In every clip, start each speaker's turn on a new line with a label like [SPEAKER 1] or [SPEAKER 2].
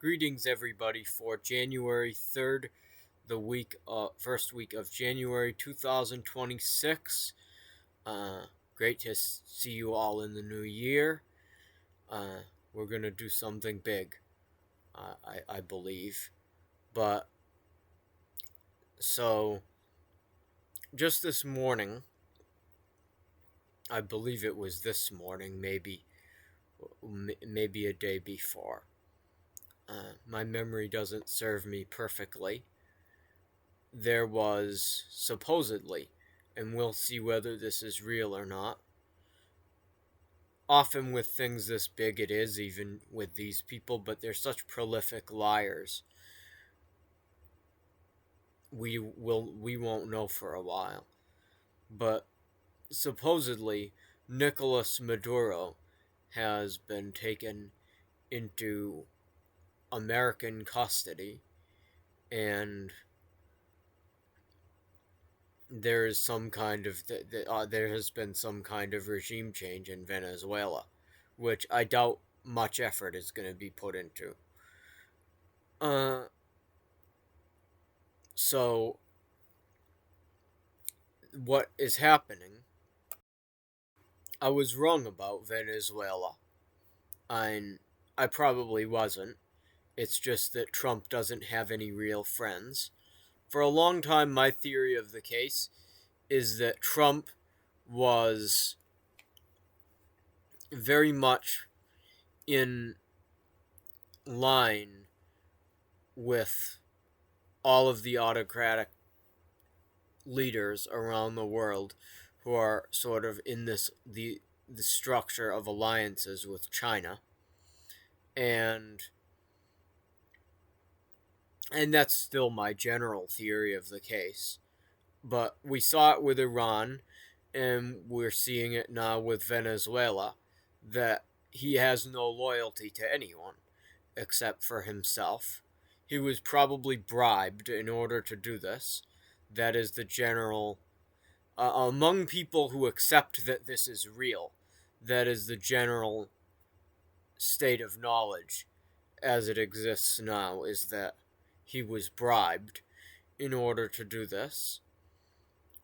[SPEAKER 1] Greetings, everybody, for January 3rd, first week of January 2026. Great to see you all in the new year. We're going to do something big, I believe. But, so, just this morning, I believe it was this morning, maybe a day before. My memory doesn't serve me perfectly. There was supposedly, and we'll see whether this is real or not. Often with things this big, it is, even with these people, but they're such prolific liars. We won't know for a while. But supposedly, Nicolas Maduro has been taken into American custody, and there has been some kind of regime change in Venezuela, which I doubt much effort is going to be put into. So what is happening? I was wrong about Venezuela. I probably wasn't. It's just that Trump doesn't have any real friends. For a long time, my theory of the case is that Trump was very much in line with all of the autocratic leaders around the world who are sort of in the structure of alliances with China, and that's still my general theory of the case. But we saw it with Iran, and we're seeing it now with Venezuela, that he has no loyalty to anyone except for himself. He was probably bribed in order to do this. That is the general, among people who accept that this is real, that is the general state of knowledge as it exists now, is that he was bribed in order to do this.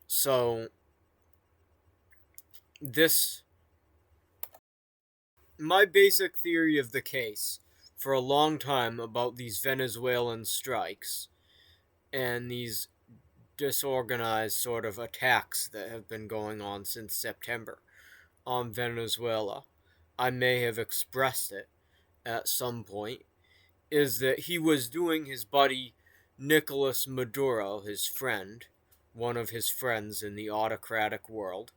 [SPEAKER 1] So, my basic theory of the case for a long time about these Venezuelan strikes and these disorganized sort of attacks that have been going on since September on Venezuela, I may have expressed it at some point, is that he was doing his buddy Nicolas Maduro, his friend, one of his friends in the autocratic world,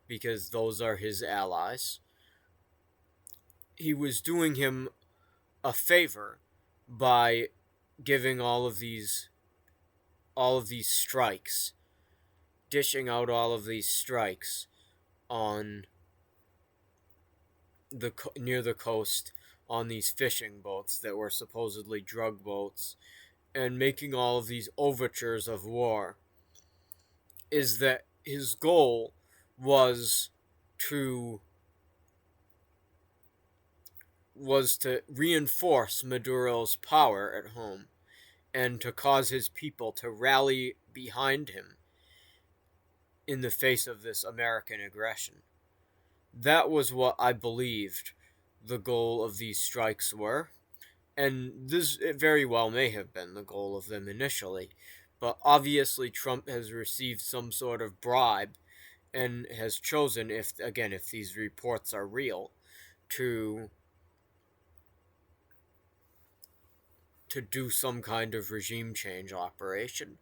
[SPEAKER 1] because those are his allies. He was doing him a favor by giving all of these strikes, dishing out all of these strikes on near the coast on these fishing boats that were supposedly drug boats, and making all of these overtures of war. Is that his goal was to reinforce Maduro's power at home and to cause his people to rally behind him in the face of this American aggression. That was what I believed the goal of these strikes were, and it very well may have been the goal of them initially, but obviously Trump has received some sort of bribe and has chosen, if these reports are real, to do some kind of regime change operation.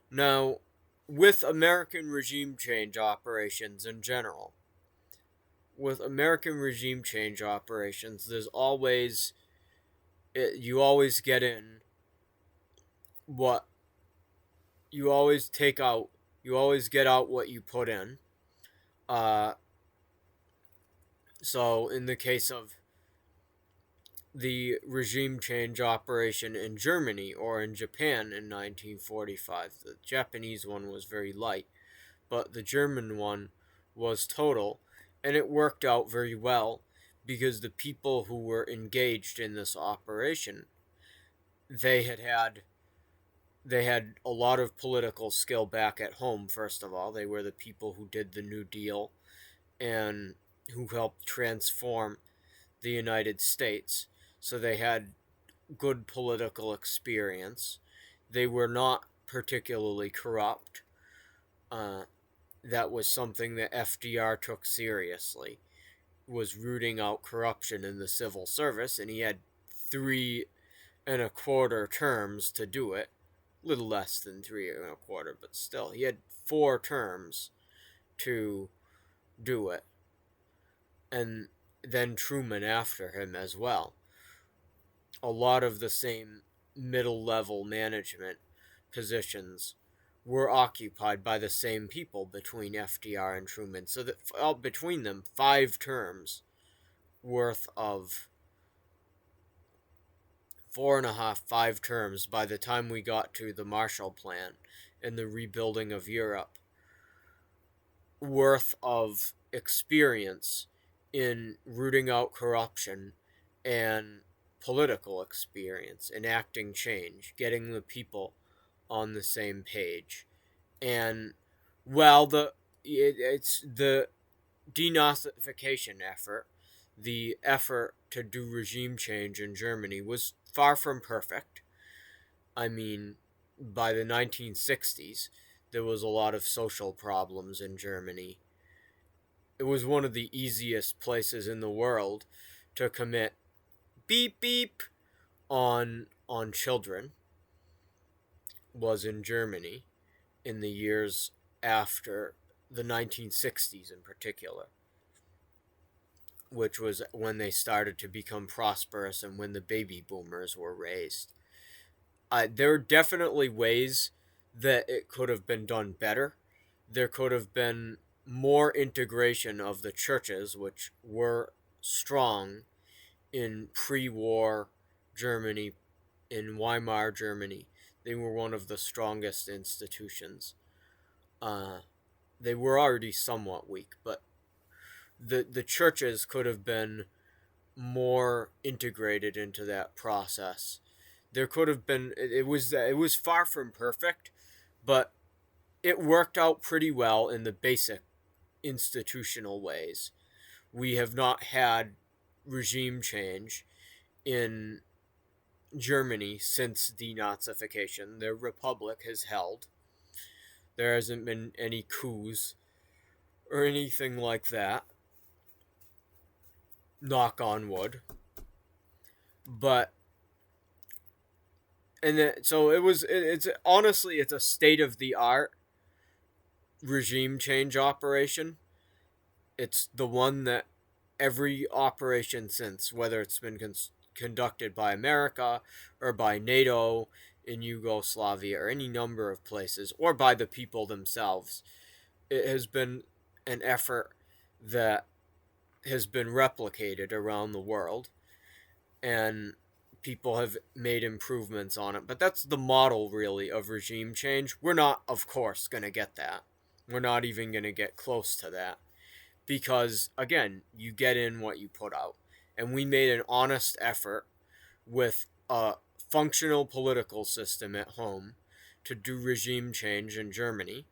[SPEAKER 1] Now, with American regime change operations in general, there's always, you always get in what you always take out, you always get out what you put in. So in the case of the regime change operation in Germany or in Japan in 1945, the Japanese one was very light, but the German one was total, and it worked out very well because the people who were engaged in this operation they had a lot of political skill back at home. First of all, they were the people who did the New Deal and who helped transform the United States. So they had good political experience. They were not particularly corrupt. Uh, that was something that FDR took seriously, was rooting out corruption in the civil service, and he had 3 1/4 terms to do it. Little less than 3 1/4, but still, he had 4 terms to do it. And then Truman after him as well. A lot of the same middle level management positions were occupied by the same people between FDR and Truman. So that between them, 5 terms worth of 4.5, 5 terms by the time we got to the Marshall Plan and the rebuilding of Europe, worth of experience in rooting out corruption and political experience, enacting change, getting the people on the same page. And while it's the denazification effort, the effort to do regime change in Germany was far from perfect. I mean, by the 1960s, there was a lot of social problems in Germany. It was one of the easiest places in the world to commit beep beep on children, was in Germany in the years after the 1960s in particular, which was when they started to become prosperous and when the baby boomers were raised. There are definitely ways that it could have been done better. There could have been more integration of the churches, which were strong in pre-war Germany, in Weimar Germany. They were one of the strongest institutions. They were already somewhat weak, but the churches could have been more integrated into that process. There could have been, it was far from perfect, but it worked out pretty well in the basic institutional ways. We have not had regime change in Germany since denazification. Their republic has held. There hasn't been any coups or anything like that. Knock on wood. But and then, so it's honestly, it's a state of the art regime change operation. It's the one that every operation since, whether it's been conducted by America or by NATO in Yugoslavia or any number of places, or by the people themselves, it has been an effort that has been replicated around the world, and people have made improvements on it. But that's the model, really, of regime change. We're not, of course, going to get that. We're not even going to get close to that. Because, again, you get in what you put out. And we made an honest effort with a functional political system at home to do regime change in Germany.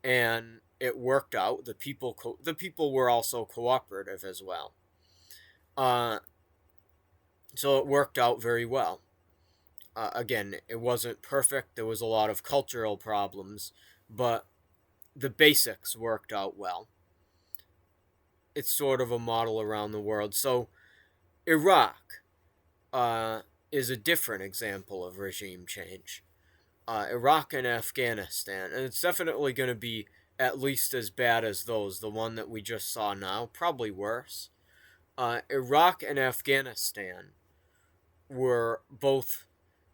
[SPEAKER 1] And it worked out. The people were also cooperative as well. So it worked out very well. Again, it wasn't perfect. There was a lot of cultural problems, but the basics worked out well. It's sort of a model around the world. So Iraq is a different example of regime change. Iraq and Afghanistan, and it's definitely going to be at least as bad as those. The one that we just saw now, probably worse. Iraq and Afghanistan were both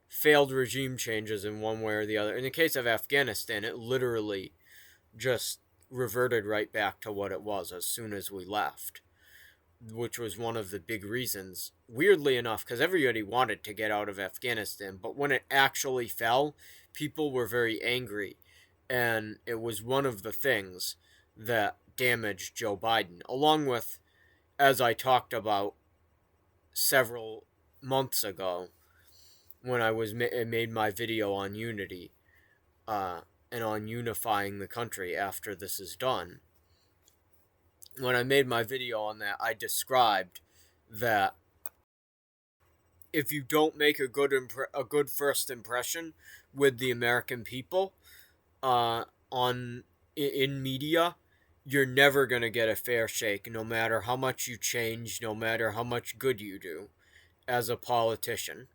[SPEAKER 1] failed regime changes in one way or the other. In the case of Afghanistan, it literally just reverted right back to what it was as soon as we left, which was one of the big reasons, weirdly enough, because everybody wanted to get out of Afghanistan, but when it actually fell, people were very angry, and it was one of the things that damaged Joe Biden, along with, as I talked about several months ago, when I made my video on unity, and on unifying the country after this is done. When I made my video on that, I described that if you don't make a good first impression with the American people, on in media, you're never gonna get a fair shake, no matter how much you change, no matter how much good you do as a politician.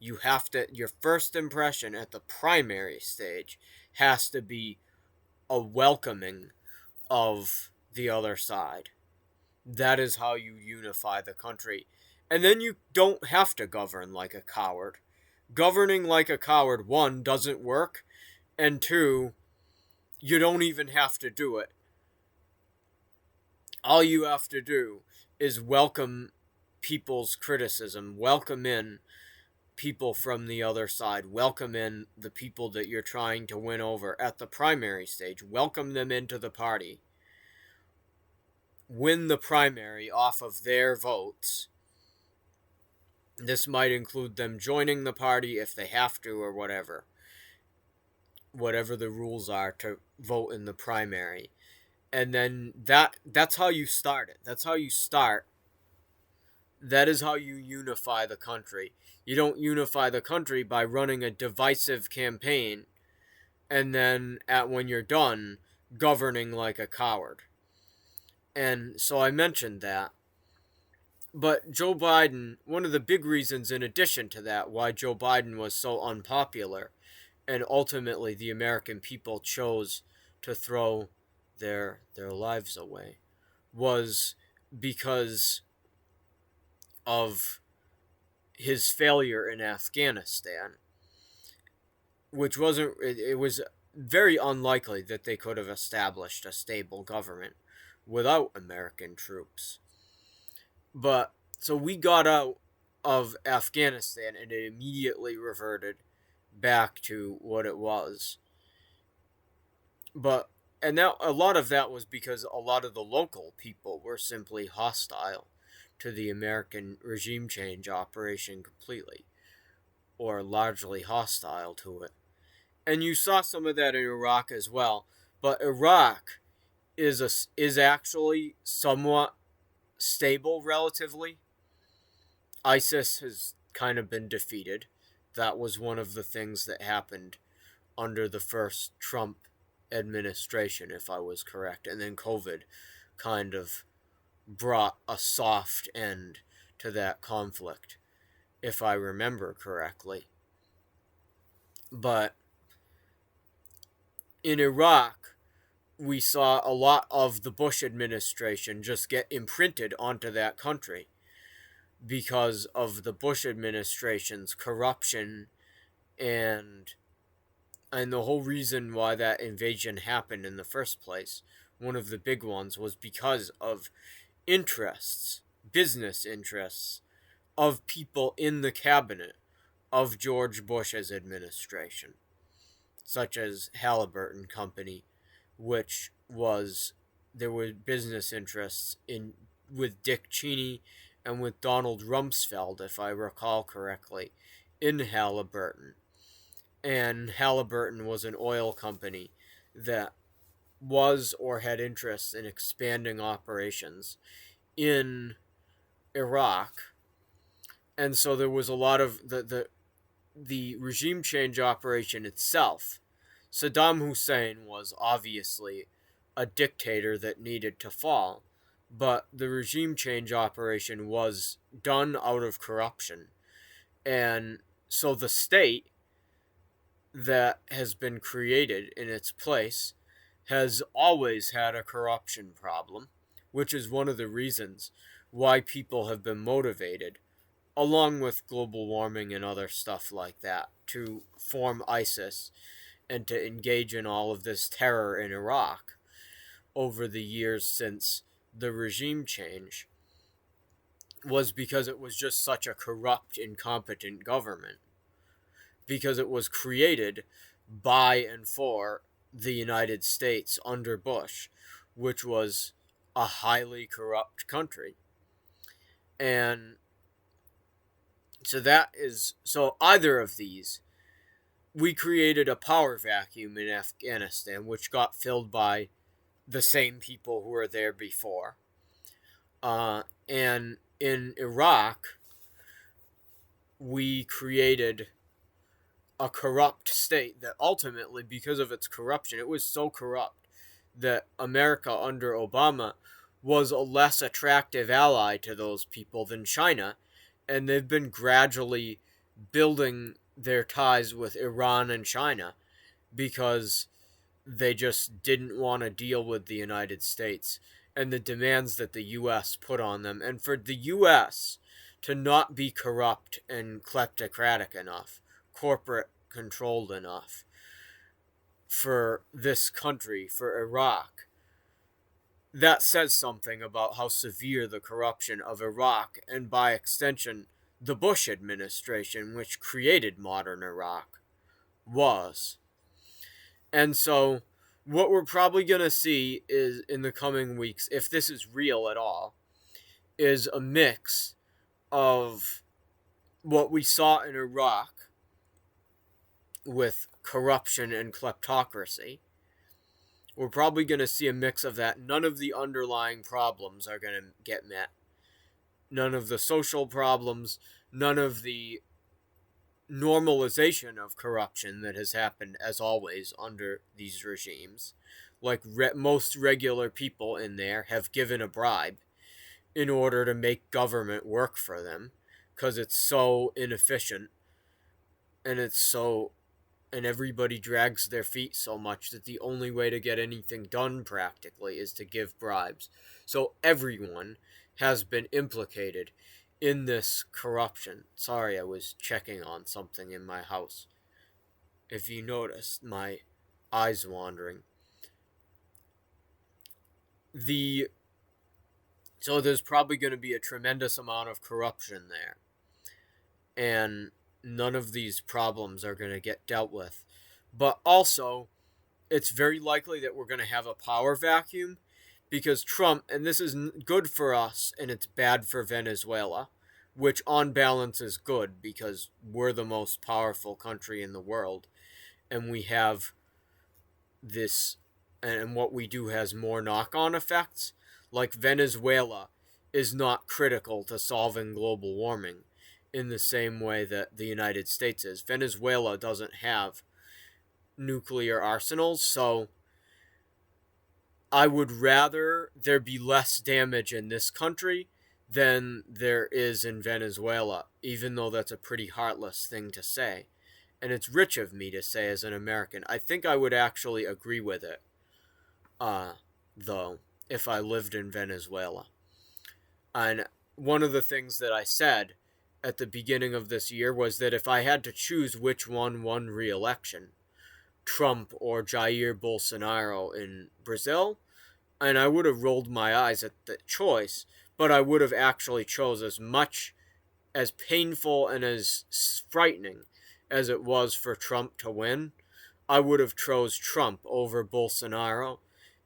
[SPEAKER 1] You have to, your first impression at the primary stage has to be a welcoming of the other side. That is how you unify the country. And then you don't have to govern like a coward. Governing like a coward, one, doesn't work, and two, you don't even have to do it. All you have to do is welcome people's criticism, welcome in people from the other side, welcome in the people that you're trying to win over at the primary stage, welcome them into the party, win the primary off of their votes. This might include them joining the party if they have to, or whatever the rules are to vote in the primary. And then that's how you start it. That's how you start. That is how you unify the country. You don't unify the country by running a divisive campaign and then when you're done, governing like a coward. And so I mentioned that. But Joe Biden, one of the big reasons in addition to that why Joe Biden was so unpopular and ultimately the American people chose to throw their lives away was because of his failure in Afghanistan, which wasn't, it was very unlikely that they could have established a stable government without American troops. But so we got out of Afghanistan and it immediately reverted back to what it was. But and that a lot of that was because a lot of the local people were simply hostile to the American regime change operation completely, or largely hostile to it. And you saw some of that in Iraq as well. But Iraq is actually somewhat stable relatively. ISIS has kind of been defeated. That was one of the things that happened under the first Trump administration, if I was correct. And then COVID kind of brought a soft end to that conflict, if I remember correctly. But in Iraq, we saw a lot of the Bush administration just get imprinted onto that country because of the Bush administration's corruption and the whole reason why that invasion happened in the first place. One of the big ones was because of interests, business interests of people in the cabinet of George Bush's administration, such as Halliburton Company, which was, there were business interests in with Dick Cheney and with Donald Rumsfeld, if I recall correctly, in Halliburton. And Halliburton was an oil company that was or had interests in expanding operations in Iraq. And so there was a lot of the regime change operation itself. Saddam Hussein was obviously a dictator that needed to fall, but the regime change operation was done out of corruption. And so the state that has been created in its place has always had a corruption problem, which is one of the reasons why people have been motivated, along with global warming and other stuff like that, to form ISIS and to engage in all of this terror in Iraq over the years since the regime change, was because it was just such a corrupt, incompetent government. Because it was created by and for the United States under Bush, which was a highly corrupt country. And So either of these, we created a power vacuum in Afghanistan, which got filled by the same people who were there before. And in Iraq, we created a corrupt state that ultimately, because of its corruption, it was so corrupt that America under Obama was a less attractive ally to those people than China, and they've been gradually building their ties with Iran and China because they just didn't want to deal with the United States and the demands that the US put on them. And for the US to not be corrupt and kleptocratic enough, corporate controlled enough for this country, for Iraq, that says something about how severe the corruption of Iraq, and by extension, the Bush administration, which created modern Iraq, was. And so, what we're probably going to see is in the coming weeks, if this is real at all, is a mix of what we saw in Iraq with corruption and kleptocracy. We're probably going to see a mix of that. None of the underlying problems are going to get met. None of the social problems, none of the normalization of corruption that has happened, as always, under these regimes. Like most regular people in there have given a bribe in order to make government work for them because it's so inefficient and and everybody drags their feet so much that the only way to get anything done practically is to give bribes. So everyone has been implicated in this corruption. Sorry, I was checking on something in my house. If you noticed my eyes wandering. So there's probably going to be a tremendous amount of corruption there. And none of these problems are going to get dealt with. But also, it's very likely that we're going to have a power vacuum because Trump, and this is good for us and it's bad for Venezuela, which on balance is good because we're the most powerful country in the world and we have this, and what we do has more knock-on effects. Like Venezuela is not critical to solving global warming in the same way that the United States is. Venezuela doesn't have nuclear arsenals, so I would rather there be less damage in this country than there is in Venezuela, even though that's a pretty heartless thing to say. And it's rich of me to say as an American. I think I would actually agree with it, though, if I lived in Venezuela. And one of the things that I said at the beginning of this year was that if I had to choose which one won re-election, Trump or Jair Bolsonaro in Brazil, and I would have rolled my eyes at the choice, but I would have actually chose, as much as painful and as frightening as it was for Trump to win, I would have chose Trump over Bolsonaro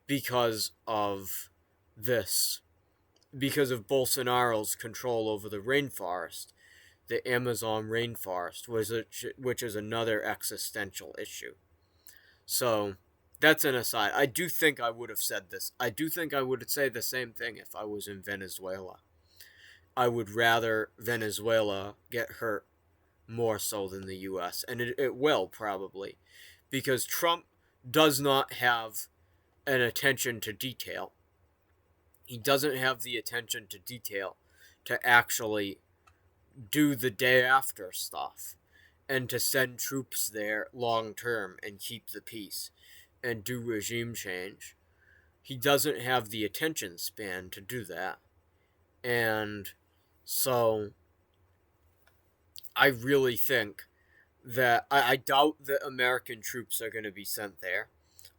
[SPEAKER 1] because of this. Because of Bolsonaro's control over the rainforest, the Amazon rainforest, which is another existential issue. So, that's an aside. I do think I would have said this. I do think I would say the same thing if I was in Venezuela. I would rather Venezuela get hurt more so than the US. And it will, probably. Because Trump does not have an attention to detail. He doesn't have the attention to detail to actually do the day after stuff and to send troops there long term and keep the peace and do regime change. He doesn't have the attention span to do that. And so I really think that I doubt that American troops are going to be sent there.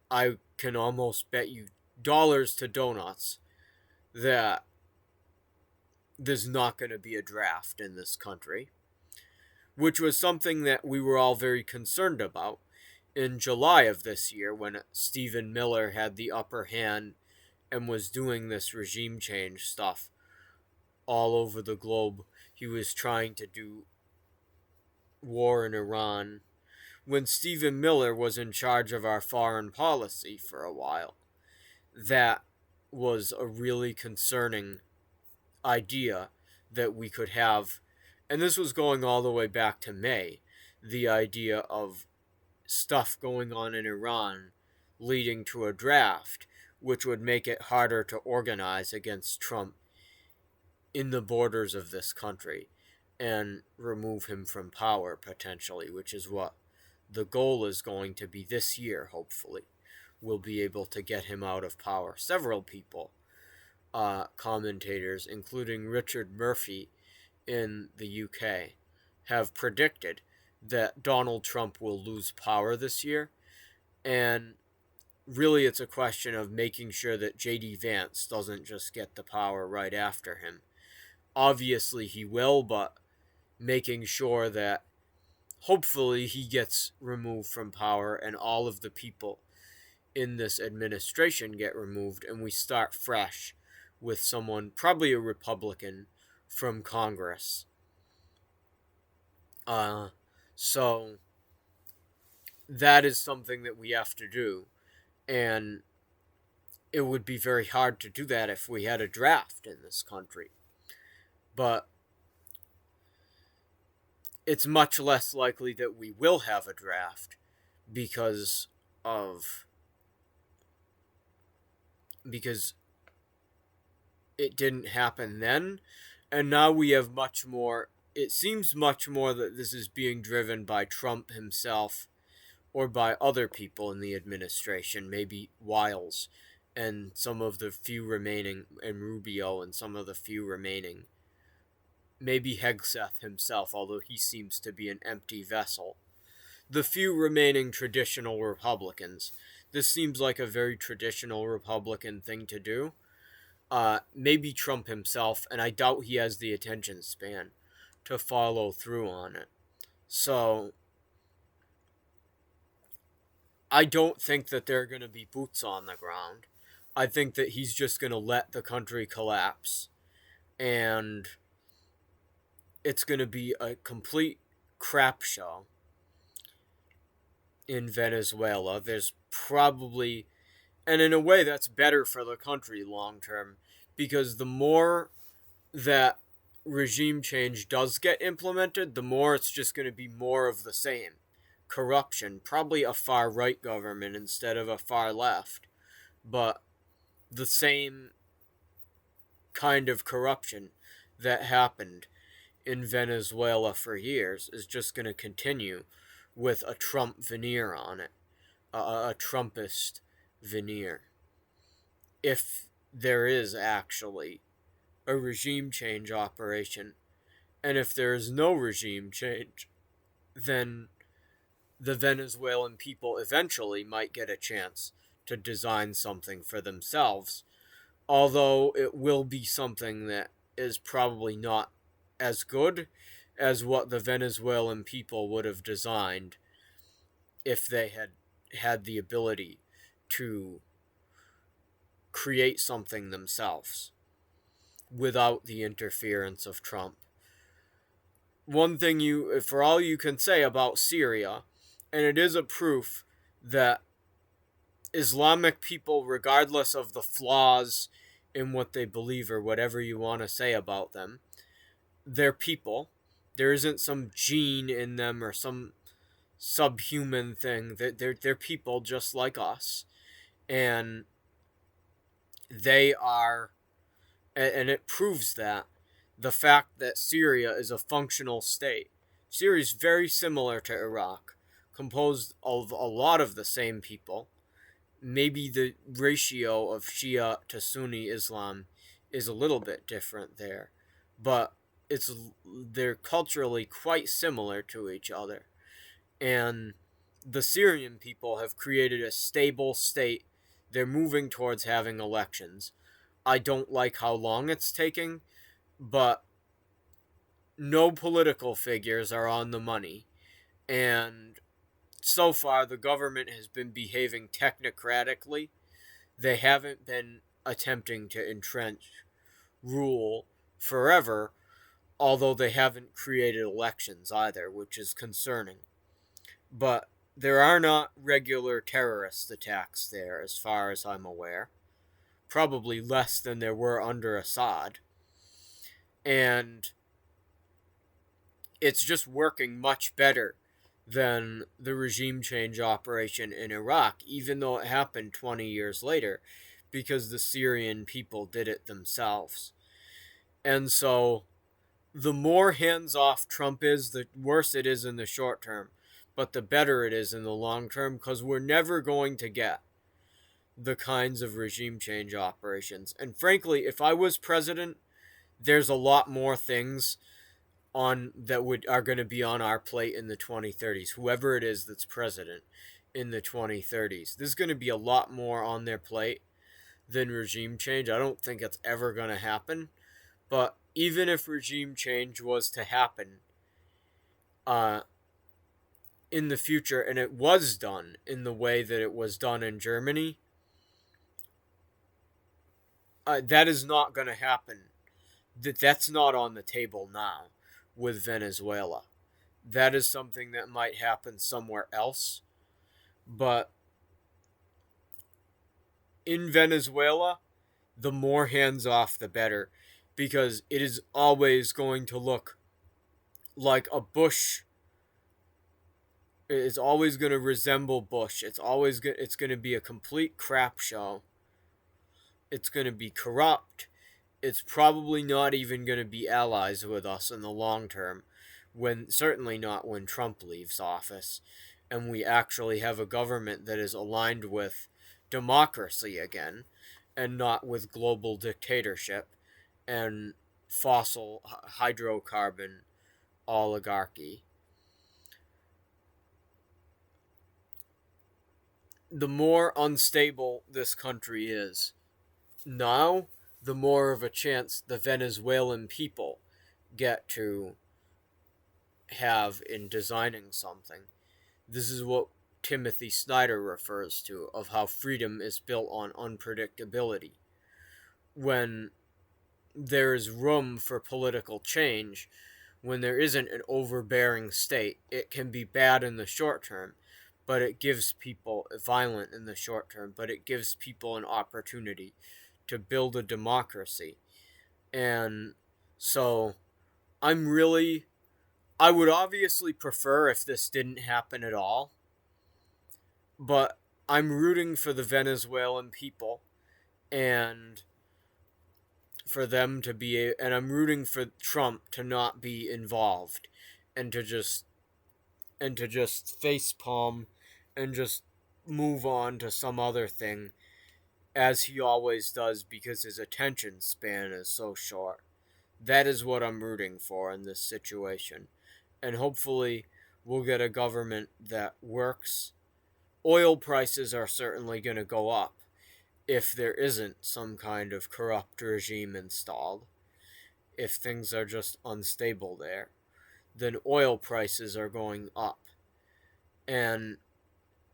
[SPEAKER 1] I can almost bet you dollars to donuts that there's not going to be a draft in this country, which was something that we were all very concerned about in July of this year when Stephen Miller had the upper hand and was doing this regime change stuff all over the globe. He was trying to do war in Iran when Stephen Miller was in charge of our foreign policy for a while. That was a really concerning idea that we could have, and this was going all the way back to May, the idea of stuff going on in Iran leading to a draft, which would make it harder to organize against Trump in the borders of this country and remove him from power potentially, which is what the goal is going to be this year, hopefully. We'll be able to get him out of power. Several people, commentators, including Richard Murphy in the UK, have predicted that Donald Trump will lose power this year. And really, it's a question of making sure that J.D. Vance doesn't just get the power right after him. Obviously, he will, but making sure that hopefully he gets removed from power and all of the people in this administration get removed and we start fresh with someone, probably a Republican, from Congress. So that is something that we have to do. And it would be very hard to do that if we had a draft in this country. But it's much less likely that we will have a draft because it didn't happen then, and now we have much more. It seems much more that this is being driven by Trump himself or by other people in the administration, maybe Wiles and some of the few remaining, and Rubio and some of the few remaining, maybe Hegseth himself, although he seems to be an empty vessel. The few remaining traditional Republicans. This seems like a very traditional Republican thing to do. Maybe Trump himself, and I doubt he has the attention span to follow through on it. So I don't think that there are going to be boots on the ground. I think that he's just going to let the country collapse. And it's going to be a complete crap show in Venezuela. There's probably, and in a way that's better for the country long term, because the more that regime change does get implemented, the more it's just going to be more of the same. Corruption, probably a far right government instead of a far left, but the same kind of corruption that happened in Venezuela for years is just going to continue with a Trump veneer on it, a Trumpist veneer. If there is actually a regime change operation, and if there is no regime change, then the Venezuelan people eventually might get a chance to design something for themselves, although it will be something that is probably not as good as what the Venezuelan people would have designed if they had had the ability to create something themselves without the interference of Trump. One thing for all you can say about Syria, and it is a proof that Islamic people, regardless of the flaws in what they believe or whatever you want to say about them, they're people. There isn't some gene in them or some subhuman thing. They're people just like us. And they are, and it proves that, the fact that Syria is a functional state. Syria is very similar to Iraq, composed of a lot of the same people. Maybe the ratio of Shia to Sunni Islam is a little bit different there, but they're culturally quite similar to each other. And the Syrian people have created a stable state. They're moving towards having elections. I don't like how long it's taking, but no political figures are on the money. And so far, the government has been behaving technocratically. They haven't been attempting to entrench rule forever, although they haven't created elections either, which is concerning. But there are not regular terrorist attacks there, as far as I'm aware. Probably less than there were under Assad. And it's just working much better than the regime change operation in Iraq, even though it happened 20 years later, because the Syrian people did it themselves. And so the more hands off Trump is, the worse it is in the short term, but the better it is in the long term, because we're never going to get the kinds of regime change operations. And frankly, if I was president, there's a lot more things on that would are going to be on our plate in the 2030s. Whoever it is that's president in the 2030s, there's going to be a lot more on their plate than regime change. I don't think it's ever going to happen, but even if regime change was to happen in the future, and it was done in the way that it was done in Germany, that is not going to happen. That's not on the table now with Venezuela. That is something that might happen somewhere else. But in Venezuela, the more hands off, the better, because it is always going to look like a Bush. It's always going to resemble Bush. It's going to be a complete crap show. It's going to be corrupt. It's probably not even going to be allies with us in the long term, certainly not when Trump leaves office and we actually have a government that is aligned with democracy again and not with global dictatorship and fossil hydrocarbon oligarchy. The more unstable this country is now, the more of a chance the Venezuelan people get to have in designing something. This is what Timothy Snyder refers to, of how freedom is built on unpredictability. When there is room for political change, when there isn't an overbearing state, it can be bad in the short term, but it gives people violent in the short term, but it gives people an opportunity to build a democracy. And so I would obviously prefer if this didn't happen at all, but I'm rooting for the Venezuelan people and for them to be, and I'm rooting for Trump to not be involved and to just face palm and just move on to some other thing, as he always does, because his attention span is so short. That is what I'm rooting for in this situation. And hopefully we'll get a government that works. Oil prices are certainly going to go up if there isn't some kind of corrupt regime installed. If things are just unstable there, then oil prices are going up. And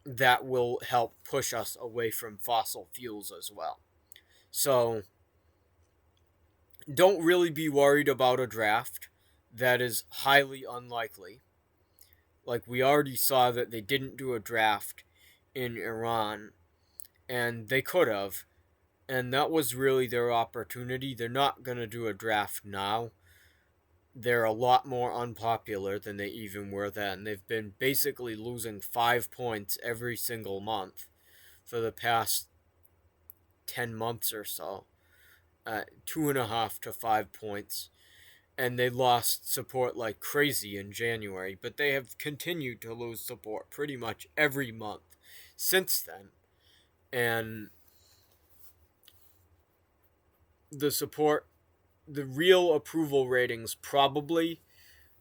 [SPEAKER 1] that will help push us away from fossil fuels as well. So don't really be worried about a draft. That is highly unlikely. Like, we already saw that they didn't do a draft in Iran, and they could have, and that was really their opportunity. They're not going to do a draft now. They're a lot more unpopular than they even were then. They've been basically losing 5 points every single month for the past 10 months or so. 2.5 to 5 points. And they lost support like crazy in January, but they have continued to lose support pretty much every month since then. And the real approval ratings probably,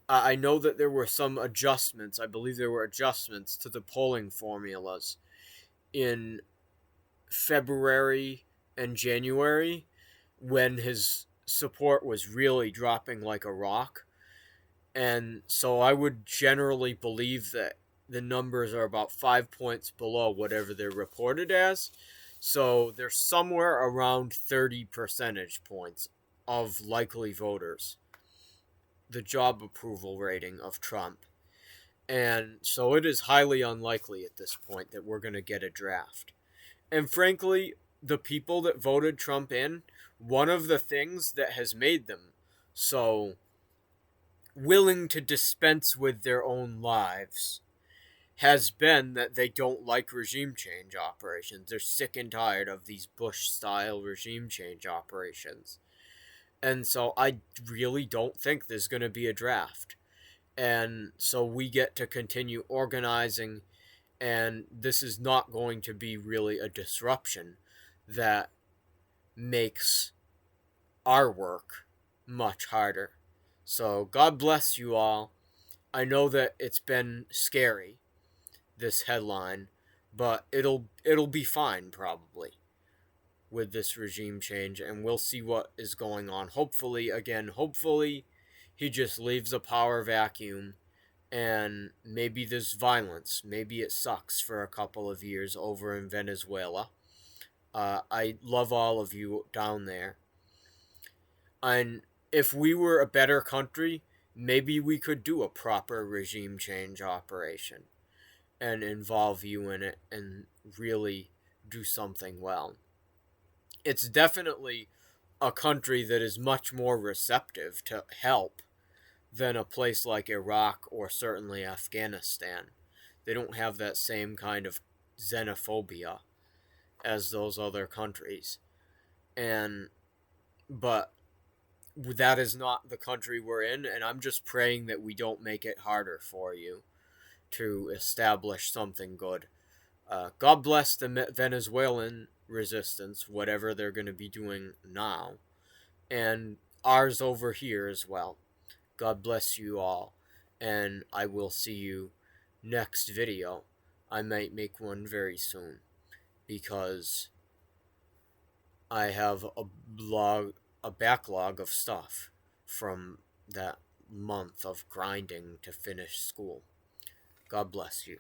[SPEAKER 1] I know that there were some adjustments. I believe there were adjustments to the polling formulas in February and January when his support was really dropping like a rock. And so I would generally believe that the numbers are about 5 points below whatever they're reported as. So they're somewhere around 30 percentage points of likely voters. the job approval rating of Trump. And so it is highly unlikely at this point that we're going to get a draft. And frankly, the people that voted Trump in, one of the things that has made them so willing to dispense with their own lives has been that they don't like regime change operations. They're sick and tired of these Bush style regime change operations. And so I really don't think there's going to be a draft. And so we get to continue organizing, and this is not going to be really a disruption that makes our work much harder. So God bless you all. I know that it's been scary, this headline, but it'll be fine probably with this regime change, and we'll see what is going on. Hopefully he just leaves a power vacuum, and maybe there's violence. Maybe it sucks for a couple of years over in Venezuela. I love all of you down there. And if we were a better country, maybe we could do a proper regime change operation and involve you in it and really do something well. It's definitely a country that is much more receptive to help than a place like Iraq or certainly Afghanistan. They don't have that same kind of xenophobia as those other countries. And but that is not the country we're in, and I'm just praying that we don't make it harder for you to establish something good. God bless the Venezuelan resistance, whatever they're going to be doing now, and ours over here as well. God bless you all, and I will see you next video. I might make one very soon because I have a backlog of stuff from that month of grinding to finish school. God bless you.